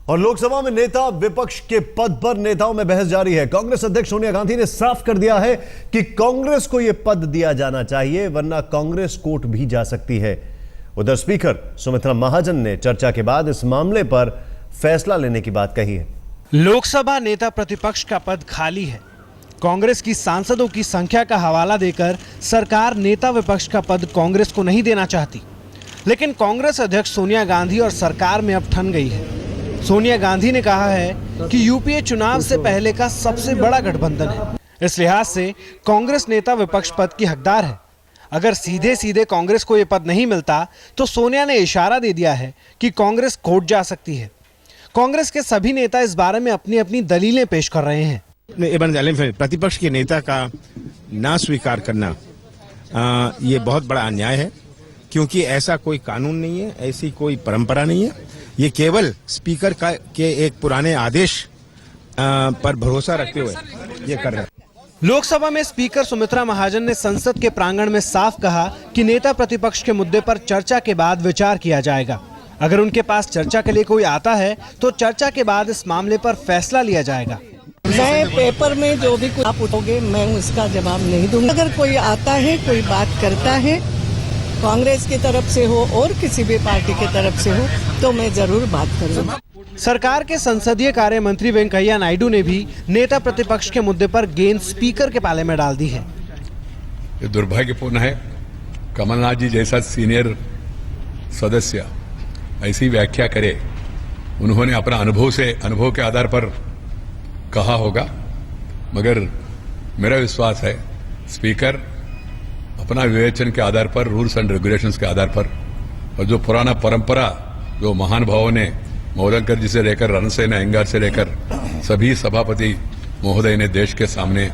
और लोकसभा में नेता विपक्ष के पद पर नेताओं में बहस जारी है। कांग्रेस अध्यक्ष सोनिया गांधी ने साफ कर दिया है कि कांग्रेस को यह पद दिया जाना चाहिए, वरना कांग्रेस कोर्ट भी जा सकती है। उधर स्पीकर सुमित्रा महाजन ने चर्चा के बाद इस मामले पर फैसला लेने की बात कही है। लोकसभा नेता प्रतिपक्ष का पद खाली है। कांग्रेस की सांसदों की संख्या का हवाला देकर सरकार नेता विपक्ष का पद कांग्रेस को नहीं देना चाहती, लेकिन कांग्रेस अध्यक्ष सोनिया गांधी और सरकार में अब ठन गई है। सोनिया गांधी ने कहा है कि यूपीए चुनाव से पहले का सबसे बड़ा गठबंधन है, इस लिहाज से कांग्रेस नेता विपक्ष पद की हकदार है। अगर सीधे सीधे कांग्रेस को यह पद नहीं मिलता तो सोनिया ने इशारा दे दिया है कि कांग्रेस कोर्ट जा सकती है। कांग्रेस के सभी नेता इस बारे में अपनी अपनी दलीलें पेश कर रहे हैं। प्रतिपक्ष के नेता का ना स्वीकार करना ये बहुत बड़ा अन्याय है, क्योंकि ऐसा कोई कानून नहीं है, ऐसी कोई परंपरा नहीं है। ये केवल स्पीकर के एक पुराने आदेश पर भरोसा रखते हुए ये कर रहे हैं। लोकसभा में स्पीकर सुमित्रा महाजन ने संसद के प्रांगण में साफ कहा कि नेता प्रतिपक्ष के मुद्दे पर चर्चा के बाद विचार किया जाएगा। अगर उनके पास चर्चा के लिए कोई आता है तो चर्चा के बाद इस मामले पर फैसला लिया जाएगा। मैं पेपर में जो भी आप पूछोगे मैं उसका जवाब नहीं दूंगा। अगर कोई आता है, कोई बात करता है, कांग्रेस की तरफ से हो और किसी भी पार्टी की तरफ से हो, तो मैं जरूर बात करूंगा। सरकार के संसदीय कार्य मंत्री वेंकैया नायडू ने भी नेता प्रतिपक्ष के मुद्दे पर गेंद स्पीकर के पाले में डाल दी है। ये दुर्भाग्यपूर्ण है, कमलनाथ जी जैसा सीनियर सदस्य ऐसी व्याख्या करे। उन्होंने अपना अनुभव के आधार पर कहा होगा, मगर मेरा विश्वास है स्पीकर अपना विवेचन के आधार पर, रूल्स एंड रेगुलेशंस के आधार पर, और जो पुराना परंपरा जो महान भावों ने मौलनकर जी से लेकर रणसेन अयंगार से लेकर सभी सभापति महोदय ने देश के सामने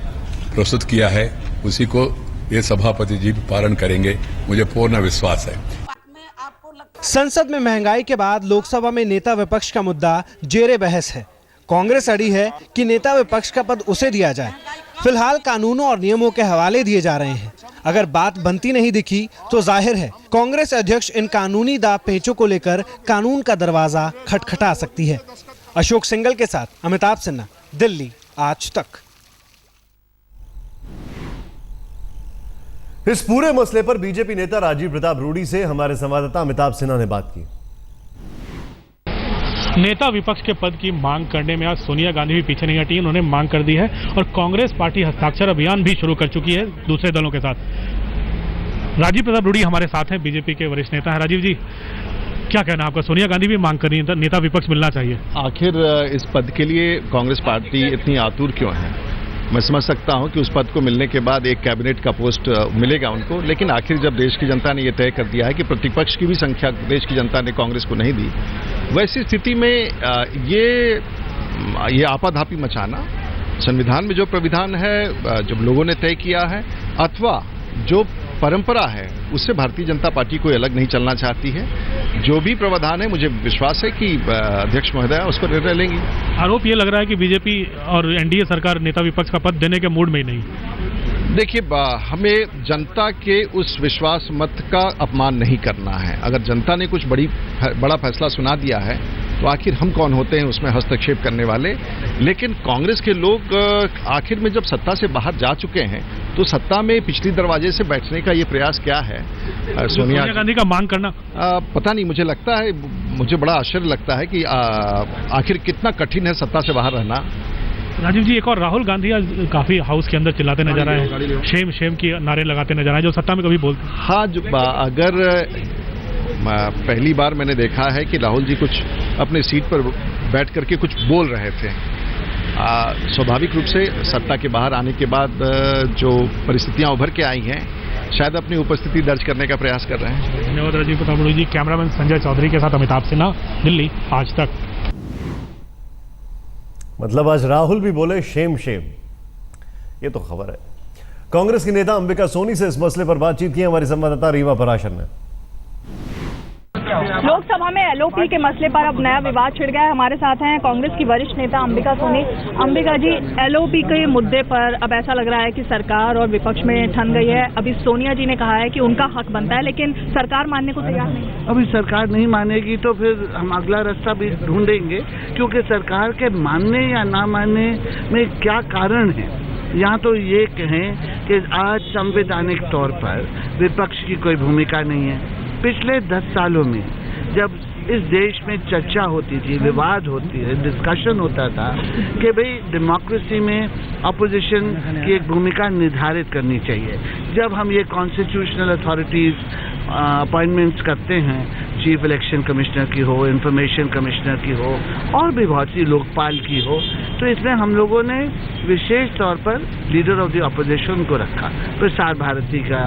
प्रस्तुत किया है, उसी को ये सभापति जी पालन करेंगे, मुझे पूर्ण विश्वास है। संसद में महंगाई के बाद लोकसभा में नेता विपक्ष का मुद्दा जेरे बहस है। कांग्रेस अड़ी है कि नेता विपक्ष का पद उसे दिया जाए। फिलहाल कानूनों और नियमों के हवाले दिए जा रहे हैं। अगर बात बनती नहीं दिखी तो जाहिर है कांग्रेस अध्यक्ष इन कानूनी दांव पेचों को लेकर कानून का दरवाजा खटखटा सकती है। अशोक सिंघल के साथ अमिताभ सिन्हा, दिल्ली आज तक। इस पूरे मसले पर बीजेपी नेता राजीव प्रताप रूडी से हमारे संवाददाता अमिताभ सिन्हा ने बात की। नेता विपक्ष के पद की मांग करने में आज सोनिया गांधी भी पीछे नहीं हटी। उन्होंने मांग कर दी है और कांग्रेस पार्टी हस्ताक्षर अभियान भी शुरू कर चुकी है दूसरे दलों के साथ। राजीव प्रताप रूडी हमारे साथ हैं, बीजेपी के वरिष्ठ नेता हैं। राजीव जी, क्या कहना आपका? सोनिया गांधी भी मांग कर रही है, नेता विपक्ष मिलना चाहिए। आखिर इस पद के लिए कांग्रेस पार्टी इतनी आतुर क्यों है? मैं समझ सकता हूं कि उस पद को मिलने के बाद एक कैबिनेट का पोस्ट मिलेगा उनको, लेकिन आखिर जब देश की जनता ने यह तय कर दिया है कि प्रतिपक्ष की भी संख्या देश की जनता ने कांग्रेस को नहीं दी, वैसी स्थिति में ये आपाधापी मचाना, संविधान में जो प्राविधान है, जब लोगों ने तय किया है, अथवा जो परंपरा है, उससे भारतीय जनता पार्टी कोई अलग नहीं चलना चाहती है। जो भी प्रावधान है, मुझे विश्वास है कि अध्यक्ष महोदय उस पर निर्णय लेंगी। आरोप ये लग रहा है कि बीजेपी और एनडीए सरकार नेता विपक्ष का पद देने के मूड में ही नहीं। देखिए, हमें जनता के उस विश्वास मत का अपमान नहीं करना है। अगर जनता ने कुछ बड़ा फैसला सुना दिया है तो आखिर हम कौन होते हैं उसमें हस्तक्षेप करने वाले। लेकिन कांग्रेस के लोग आखिर में जब सत्ता से बाहर जा चुके हैं तो सत्ता में पिछली दरवाजे से बैठने का ये प्रयास क्या है? सोनिया गांधी का मांग करना पता नहीं, मुझे लगता है, मुझे बड़ा आश्चर्य लगता है कि आखिर कितना कठिन है सत्ता से बाहर रहना। राजीव जी, एक और राहुल गांधी आज काफी हाउस के अंदर चिल्लाते नजर आए, शेम शेम की नारे लगाते नजर आए, जो सत्ता में कभी बोलते। हाँ, अगर पहली बार मैंने देखा है कि राहुल जी कुछ अपने सीट पर बैठ करके कुछ बोल रहे थे। स्वाभाविक रूप से सत्ता के बाहर आने के बाद जो परिस्थितियां उभर के आई हैं, शायद अपनी उपस्थिति दर्ज करने का प्रयास कर रहे हैं। धन्यवाद राजीव प्रताप रूडी जी। कैमरामैन संजय चौधरी के साथ अमिताभ सिन्हा, दिल्ली आज तक। मतलब आज राहुल भी बोले शेम शेम, ये तो खबर है। कांग्रेस की नेता अंबिका सोनी से इस मसले पर बातचीत की हमारी संवाददाता रीवा पराशर ने। लोकसभा में एलओपी के मसले पर अब नया विवाद छिड़ गया है। हमारे साथ हैं कांग्रेस की वरिष्ठ नेता अंबिका सोनी। अंबिका जी, एलओपी के मुद्दे पर अब ऐसा लग रहा है कि सरकार और विपक्ष में ठन गई है। अभी सोनिया जी ने कहा है कि उनका हक बनता है, लेकिन सरकार मानने को तैयार नहीं। अभी सरकार नहीं मानेगी तो फिर हम अगला रास्ता भी ढूंढेंगे, क्योंकि सरकार के मानने या ना मानने में क्या कारण है। यहाँ तो ये कहें कि आज संवैधानिक तौर पर विपक्ष की कोई भूमिका नहीं है। पिछले 10 सालों में जब इस देश में चर्चा होती थी, विवाद होती है, डिस्कशन होता था कि भाई डेमोक्रेसी में अपोजिशन की एक भूमिका निर्धारित करनी चाहिए। जब हम ये कॉन्स्टिट्यूशनल अथॉरिटीज अपॉइंटमेंट्स करते हैं, चीफ इलेक्शन कमिश्नर की हो, इंफॉर्मेशन कमिश्नर की हो, और भी बहुत सी लोकपाल की हो, तो इसमें हम लोगों ने विशेष तौर पर लीडर ऑफ द अपोजिशन को रखा, प्रसार भारती का,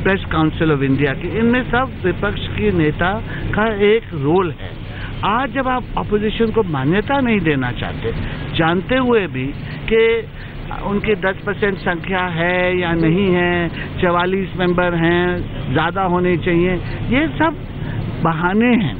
प्रेस काउंसिल ऑफ इंडिया की, इनमें सब विपक्ष की नेता का एक रोल है। आज जब आप अपोजिशन को मान्यता नहीं देना चाहते, जानते हुए भी कि उनकी 10% संख्या है या नहीं है, 44 मेंबर हैं, ज़्यादा होने चाहिए, ये सब बहाने हैं।